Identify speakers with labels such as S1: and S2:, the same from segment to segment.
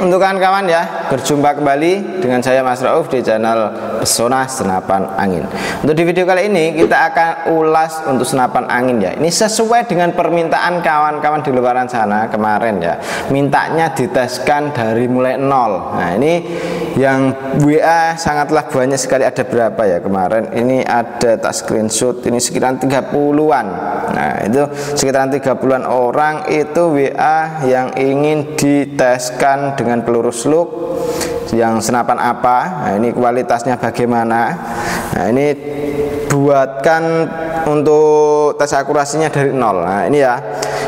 S1: untuk kawan-kawan ya, berjumpa kembali dengan saya Mas Rauf di channel Pesona Senapan Angin. Untuk di video kali ini kita akan ulas untuk senapan angin ya. Ini sesuai dengan permintaan kawan-kawan di luaran sana kemarin ya. Mintanya diteskan dari mulai nol. Nah, ini yang WA sangatlah banyak sekali, ada berapa ya kemarin? Ini ada tak screenshot, ini sekitaran 30-an. Nah, itu sekitaran 30-an orang itu WA yang ingin diteskan dengan peluru slug yang senapan apa. Nah, ini kualitasnya bagaimana. Nah, ini buatkan untuk tes akurasinya dari nol. Nah, ini ya,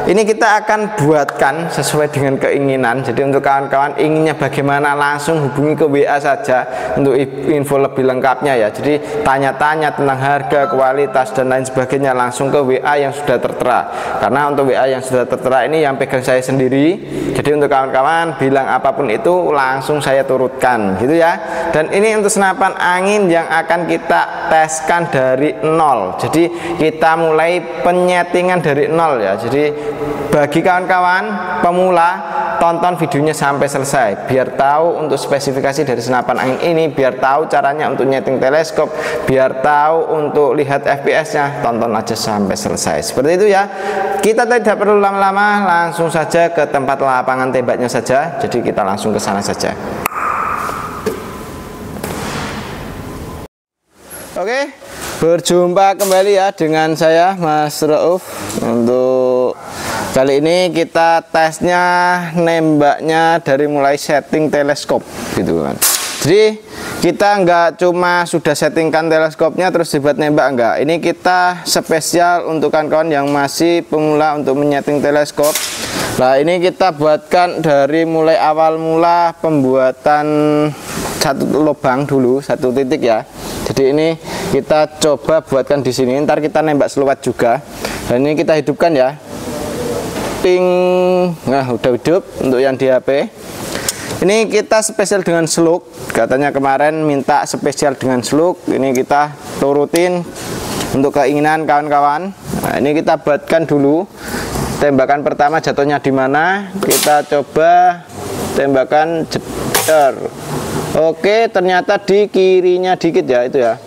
S1: ini kita akan buatkan sesuai dengan keinginan. Jadi untuk kawan-kawan inginnya bagaimana, langsung hubungi ke WA saja untuk info lebih lengkapnya ya. Jadi tanya-tanya tentang harga, kualitas dan lain sebagainya langsung ke WA yang sudah tertera. Karena untuk WA yang sudah tertera ini yang pegang saya sendiri. Jadi untuk kawan-kawan bilang apapun itu langsung saya turutkan gitu ya. Dan ini untuk senapan angin yang akan kita teskan dari nol. Jadi kita mulai penyetingan dari nol ya. Jadi bagi kawan-kawan pemula, tonton videonya sampai selesai biar tahu untuk spesifikasi dari senapan angin ini, biar tahu caranya untuk nyeting teleskop, biar tahu untuk lihat FPS-nya. Tonton aja sampai selesai. Seperti itu ya. Kita tidak perlu lama-lama, langsung saja ke tempat lapangan tembaknya saja. Jadi kita langsung ke sana saja. Oke, berjumpa kembali ya dengan saya Mas Rauf. Untuk kali ini kita tesnya nembaknya dari mulai setting teleskop gitu kan. Jadi kita nggak cuma sudah settingkan teleskopnya terus dibuat nembak, enggak. Ini kita spesial untuk kawan-kawan yang masih pemula untuk menyeting teleskop. Nah, ini kita buatkan dari mulai awal mula pembuatan satu lubang dulu, satu titik ya. Jadi ini kita coba buatkan di sini. Ntar kita nembak seluat juga. Dan ini kita hidupkan ya. Ting. Nah, udah hidup untuk yang di HP. Ini kita spesial dengan slug. Katanya kemarin minta spesial dengan slug. Ini kita turutin untuk keinginan kawan-kawan. Nah, ini kita buatkan dulu. Tembakan pertama jatuhnya di mana? Kita coba tembakan jedar. Oke, ternyata di kirinya dikit ya itu ya.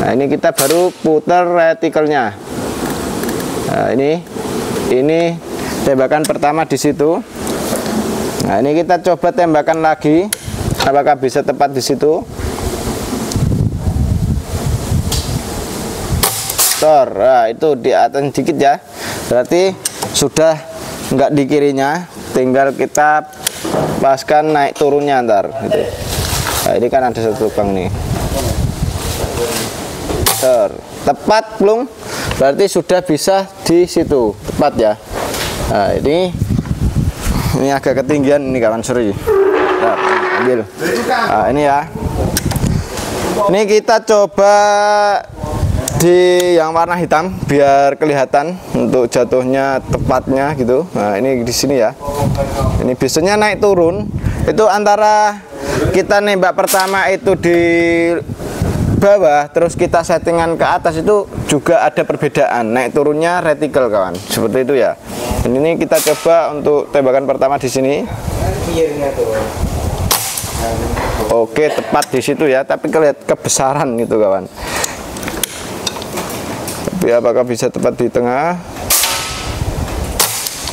S1: Nah, ini kita baru putar retikelnya. Nah, ini tembakan pertama di situ. Nah, ini kita coba tembakan lagi, apakah bisa tepat di situ. Tor, nah, itu di atas dikit ya. Berarti sudah enggak di kirinya, tinggal kita paskan naik turunnya ntar gitu. Nah, ini kan ada satu lubang nih. Tor, tepat belum? Berarti sudah bisa di situ, tepat ya. Nah, ini agak ketinggian ini kawan, sorry. Nah, ambil. Nah, ini ya. Ini kita coba di yang warna hitam biar kelihatan untuk jatuhnya tepatnya gitu. Nah, ini di sini ya. Ini biasanya naik turun itu antara kita nembak pertama itu di bawah terus kita settingan ke atas itu juga ada perbedaan naik turunnya retikel kawan, seperti itu ya. Dan ini kita coba untuk tembakan pertama di sini. Oke, tepat di situ ya, tapi kelihatan kebesaran gitu kawan. Tapi apakah bisa tepat di tengah?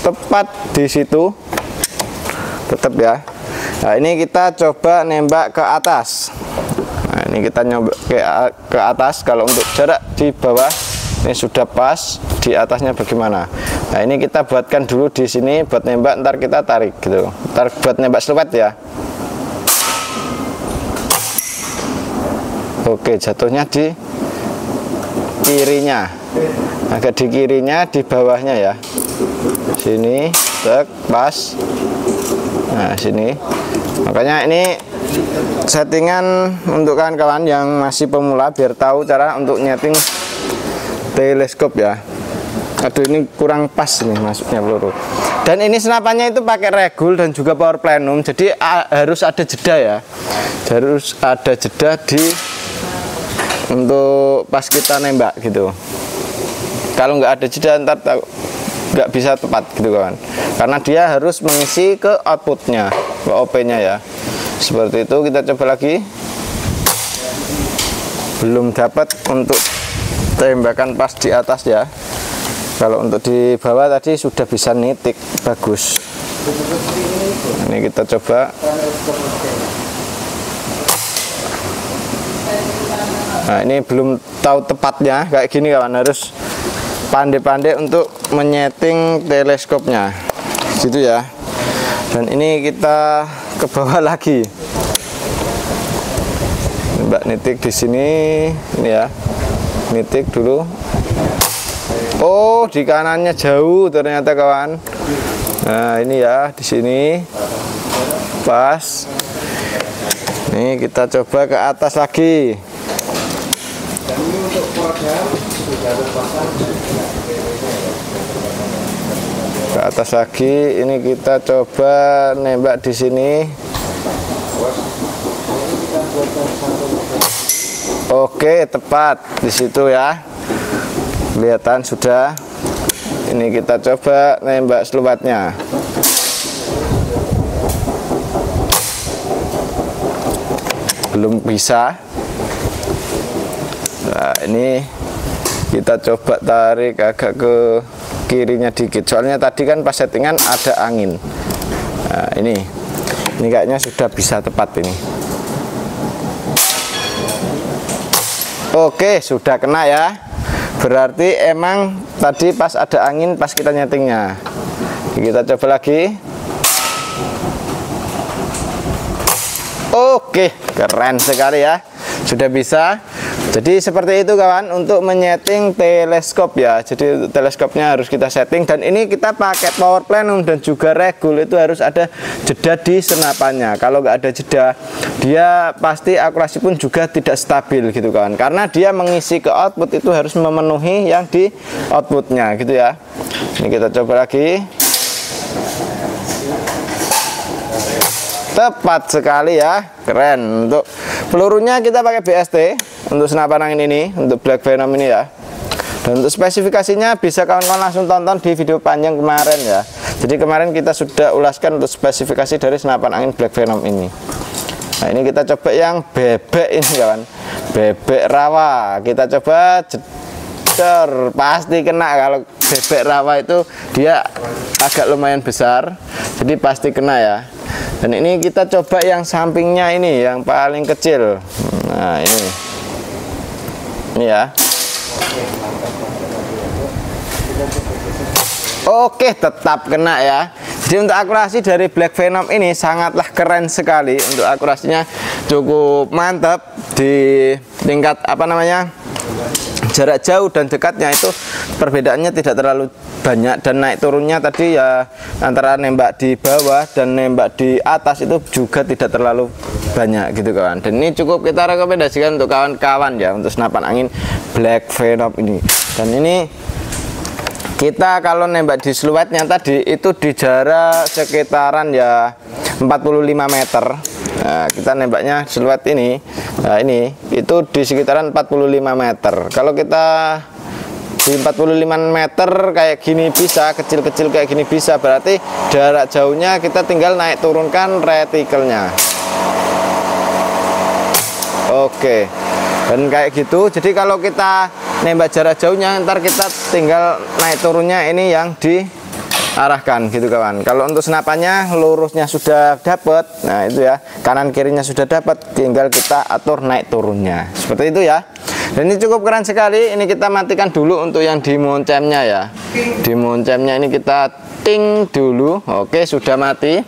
S1: Tepat di situ. Tetap ya. Nah, ini kita coba nembak ke atas. Nah, ini kita nyoba ke atas. Kalau untuk jarak di bawah ini sudah pas, di atasnya bagaimana? Nah, ini kita buatkan dulu di sini buat nembak, ntar kita tarik gitu. Ntar buat nembak seluat ya. Oke, jatuhnya di kirinya, agak di kirinya, di bawahnya ya. Sini, tek, pas. Nah, sini. Makanya ini settingan untuk kawan-kawan yang masih pemula biar tahu cara untuk nyeting teleskop ya. Aduh, ini kurang pas nih masuknya peluru. Dan ini senapannya itu pakai regul dan juga power plenum. Jadi harus ada jeda ya. Harus ada jeda di untuk pas kita nembak gitu. Kalau nggak ada jeda ntar nggak bisa tepat gitu kawan, karena dia harus mengisi ke outputnya, ke OP nya ya. Seperti itu. Kita coba lagi. Belum dapat untuk tembakan pas di atas ya. Kalau untuk di bawah tadi sudah bisa nitik bagus. Ini kita coba. Nah, ini belum tahu tepatnya kayak gini kawan, harus pandai-pandai untuk menyeting teleskopnya gitu ya. Dan ini kita ke bawah lagi. Mbak nitik di sini, ini ya, nitik dulu. Oh, di kanannya jauh ternyata kawan. Nah, ini ya, di sini pas. Nih kita coba ke atas lagi. Ke atas lagi. Ini kita coba nembak di sini. Oke, tepat di situ ya. Kelihatan sudah. Ini kita coba nembak slowatnya. Belum bisa. Nah, ini kita coba tarik agak ke kirinya dikit. Soalnya tadi kan pas settingan ada angin. Nah, ini kayaknya sudah bisa tepat ini. Oke, sudah kena ya. Berarti emang tadi pas ada angin pas kita nyetingnya. Kita coba lagi. Oke, keren sekali ya. Sudah bisa. Jadi seperti itu kawan untuk menyeting teleskop ya. Jadi teleskopnya harus kita setting, dan ini kita pakai power plenum dan juga regul, itu harus ada jeda di senapannya. Kalau nggak ada jeda, dia pasti akurasi pun juga tidak stabil gitu kawan. Karena dia mengisi ke output itu harus memenuhi yang di outputnya gitu ya. Ini kita coba lagi. Tepat sekali ya, keren. Untuk pelurunya kita pakai BST untuk senapan angin ini, untuk Black Venom ini ya. Dan untuk spesifikasinya bisa kawan-kawan langsung tonton di video panjang kemarin ya. Jadi kemarin kita sudah ulaskan untuk spesifikasi dari senapan angin Black Venom ini. Nah, ini kita coba yang bebek ini kawan, bebek rawa. Kita coba jedor, pasti kena. Kalau bebek rawa itu dia agak lumayan besar, jadi pasti kena ya. Dan ini kita coba yang sampingnya ini, yang paling kecil. Nah, ini ya. Oke, tetap kena ya. Jadi untuk akurasi dari Black Venom ini sangatlah keren sekali. Untuk akurasinya cukup mantap di tingkat apa namanya, jarak jauh dan dekatnya itu perbedaannya tidak terlalu banyak, dan naik turunnya tadi ya antara nembak di bawah dan nembak di atas itu juga tidak terlalu banyak gitu kawan. Dan ini cukup kita rekomendasikan untuk kawan-kawan ya, untuk senapan angin Black Venom ini. Dan ini kita kalau nembak di siluetnya tadi itu di jarak sekitaran ya 45 meter. Nah, kita nembaknya siluet ini, nah ini itu di sekitaran 45 meter. Kalau kita di 45 meter kayak gini bisa, kecil-kecil kayak gini bisa, berarti jarak jauhnya kita tinggal naik turunkan retikelnya. Oke, dan kayak gitu. Jadi kalau kita nembak jarak jauhnya, ntar kita tinggal naik turunnya ini yang diarahkan gitu kawan. Kalau untuk senapannya lurusnya sudah dapat, nah itu ya, kanan kirinya sudah dapat, tinggal kita atur naik turunnya seperti itu ya. Dan ini cukup keren sekali. Ini kita matikan dulu untuk yang di moncemnya ya. Di moncemnya ini kita ting dulu. Oke, sudah mati.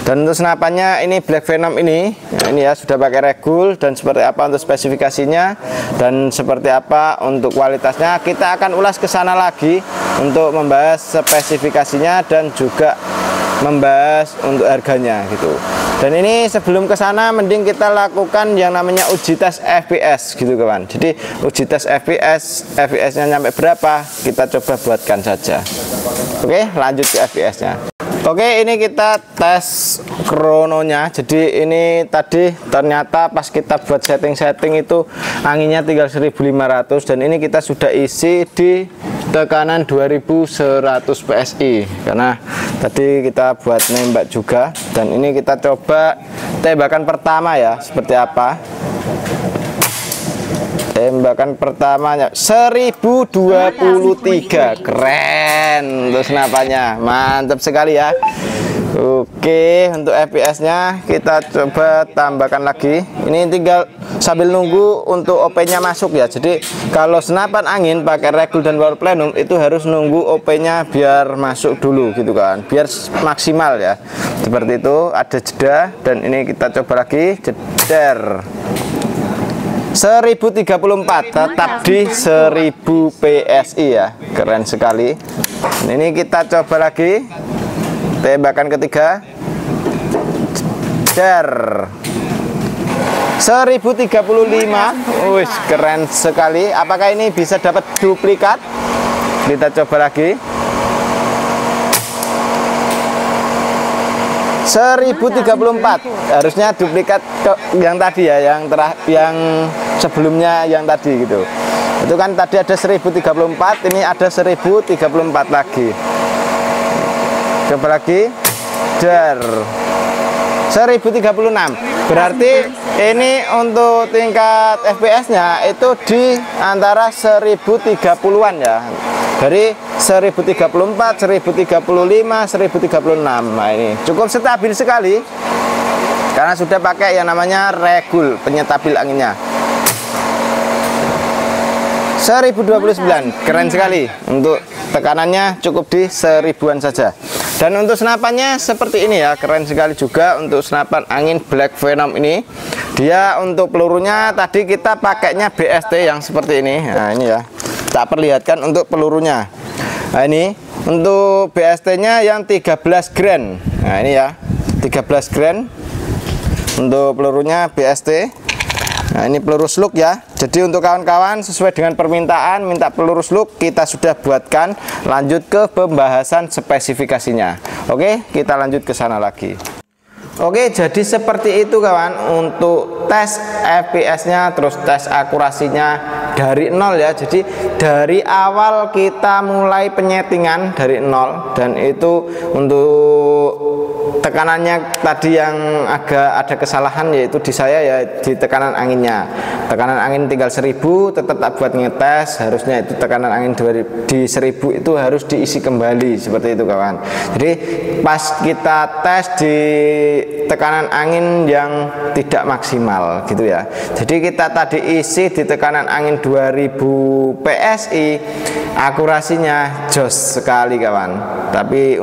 S1: Dan untuk senapannya ini Black Venom ini, nah ini ya sudah pakai regul, dan seperti apa untuk spesifikasinya dan seperti apa untuk kualitasnya kita akan ulas ke sana lagi untuk membahas spesifikasinya dan juga membahas untuk harganya gitu. Dan ini sebelum ke sana mending kita lakukan yang namanya uji tes FPS gitu kawan. Jadi uji tes FPS nya nyampe berapa kita coba buatkan saja. Oke, lanjut ke FPS nya. Oke, ini kita tes krononya. Jadi ini tadi ternyata pas kita buat setting-setting itu anginnya tinggal 1500, dan ini kita sudah isi di tekanan 2100 PSI karena tadi kita buat nembak juga. Dan ini kita coba tembakan pertama ya, seperti apa. Tembakan pertamanya 1023, keren untuk senapannya, mantap sekali ya. Oke, untuk FPS nya kita coba tambahkan lagi. Ini tinggal sambil nunggu untuk OP nya masuk ya. Jadi kalau senapan angin pakai regul dan power plenum itu harus nunggu OP nya biar masuk dulu gitu kan, biar maksimal ya. Seperti itu, ada jeda. Dan ini kita coba lagi, jeder 1034, tetap di 1000 PSI ya, keren sekali. Ini kita coba lagi tembakan ketiga, jeder 1035. Wih, keren sekali. Apakah ini bisa dapat duplikat? Kita coba lagi, 1034. Harusnya duplikat ke yang tadi ya, yang sebelumnya yang tadi gitu. Itu kan tadi ada 1034, ini ada 1034 lagi. Coba lagi, der 1036. Berarti ini untuk tingkat FPS nya itu di antara 1030-an ya, dari 1034, 1035, 1036. Nah, ini cukup stabil sekali karena sudah pakai yang namanya regul penyetabil anginnya. 1029, keren sekali. Untuk tekanannya cukup di 1000-an saja. Dan untuk senapannya seperti ini ya, keren sekali juga untuk senapan angin Black Venom ini. Dia untuk pelurunya tadi kita pakainya BST yang seperti ini. Nah, ini ya, tak perlihatkan untuk pelurunya. Nah, ini untuk BST-nya yang 13 grain. Nah, ini ya, 13 grain untuk pelurunya BST. Nah, ini peluru slug ya. Jadi untuk kawan-kawan sesuai dengan permintaan minta peluru slug, kita sudah buatkan. Lanjut ke pembahasan spesifikasinya. Oke, kita lanjut ke sana lagi. Oke, jadi seperti itu kawan untuk tes FPS-nya, terus tes akurasinya dari nol ya. Jadi dari awal kita mulai penyetingan dari nol, dan itu untuk tekanannya tadi yang agak ada kesalahan, yaitu di saya ya, di tekanan anginnya. Tekanan angin tinggal 1000, tetap tak buat ngetes, harusnya itu tekanan angin di 1000 itu harus diisi kembali, seperti itu kawan. Jadi pas kita tes di tekanan angin yang tidak maksimal gitu ya. Jadi kita tadi isi di tekanan angin 2000 PSI, akurasinya jos sekali kawan. Tapi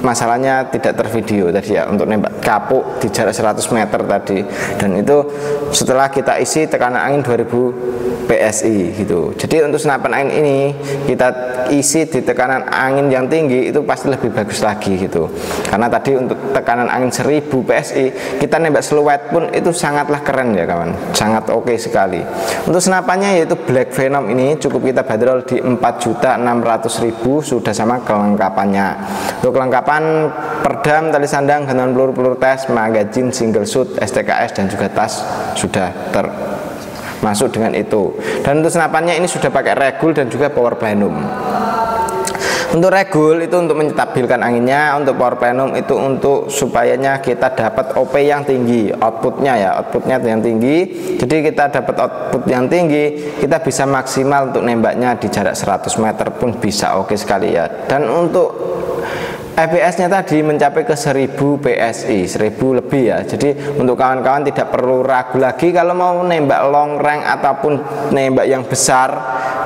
S1: masalahnya tidak tervideo tadi ya, untuk nembak kapuk di jarak 100 meter tadi. Dan itu setelah kita isi tekanan angin 2000 PSI gitu. Jadi untuk senapan angin ini kita isi di tekanan angin yang tinggi itu pasti lebih bagus lagi gitu. Karena tadi untuk tekanan angin 1000 PSI kita nembak siluet pun itu sangatlah keren ya kawan, sangat oke sekali. Untuk senapannya yaitu Black Venom ini cukup kita bandrol di 4.600.000 sudah sama kelengkapannya. Untuk kelengkapan perdam, tali sandang, gantungan peluru tes, magazine, single shoot, STKS dan juga tas sudah termasuk dengan itu. Dan untuk senapannya ini sudah pakai regul dan juga power plenum. Untuk regul itu untuk menstabilkan anginnya, untuk power plenum itu untuk supayanya kita dapat OP yang tinggi, outputnya ya, outputnya yang tinggi. Jadi kita dapat output yang tinggi, kita bisa maksimal untuk nembaknya di jarak 100 meter pun bisa oke sekali ya. Dan untuk FPS-nya tadi mencapai ke 1000 PSI, 1000 lebih ya. Jadi untuk kawan-kawan tidak perlu ragu lagi kalau mau nembak long range ataupun nembak yang besar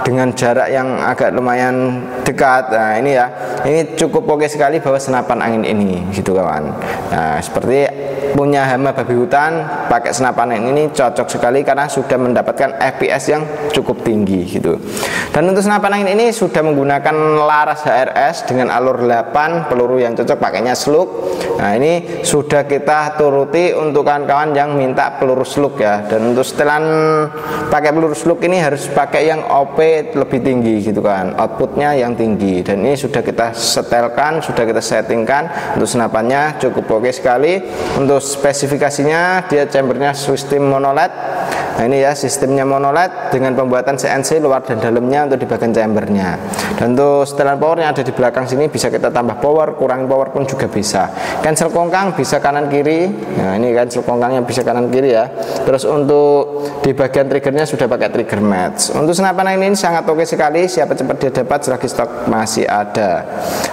S1: dengan jarak yang agak lumayan dekat. Nah, ini ya, ini cukup oke sekali bawa senapan angin ini gitu kawan. Nah, seperti punya hama babi hutan pakai senapan angin ini cocok sekali karena sudah mendapatkan FPS yang cukup tinggi gitu. Dan untuk senapan angin ini sudah menggunakan laras HRS dengan alur 8, peluru yang cocok pakainya slug. Nah, ini sudah kita turuti untuk kawan-kawan yang minta peluru slug ya. Dan untuk setelan pakai peluru slug ini harus pakai yang OP lebih tinggi gitu kan, outputnya yang tinggi. Dan ini sudah kita setelkan, sudah kita settingkan. Untuk senapannya cukup oke sekali. Untuk spesifikasinya dia chambernya sistem monoled. Nah, ini ya sistemnya monoled dengan pembuatan CNC luar dan dalamnya untuk di bagian chambernya. Dan untuk setelan power yang ada di belakang sini bisa kita tambah power, kurangin power pun juga bisa. Cancel kongkang bisa kanan kiri. Nah, ini cancel kongkangnya bisa kanan kiri ya. Terus untuk di bagian triggernya sudah pakai trigger match. Untuk senapan ini sangat oke sekali. Siapa cepat dia dapat, selagi stok masih ada.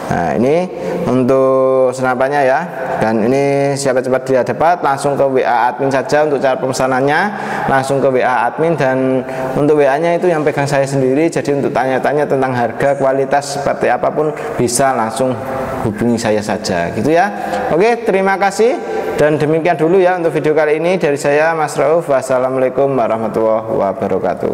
S1: Nah, ini untuk senapannya ya. Dan ini siapa cepat dia dapat, langsung ke WA admin saja untuk cara pemesanannya. Langsung ke WA admin, dan untuk WA-nya itu yang pegang saya sendiri. Jadi untuk tanya-tanya tentang harga, kualitas seperti apapun bisa langsung hubungi saya saja gitu ya. Oke, terima kasih. Dan demikian dulu ya untuk video kali ini dari saya Mas Rauf. Wassalamualaikum warahmatullahi wabarakatuh.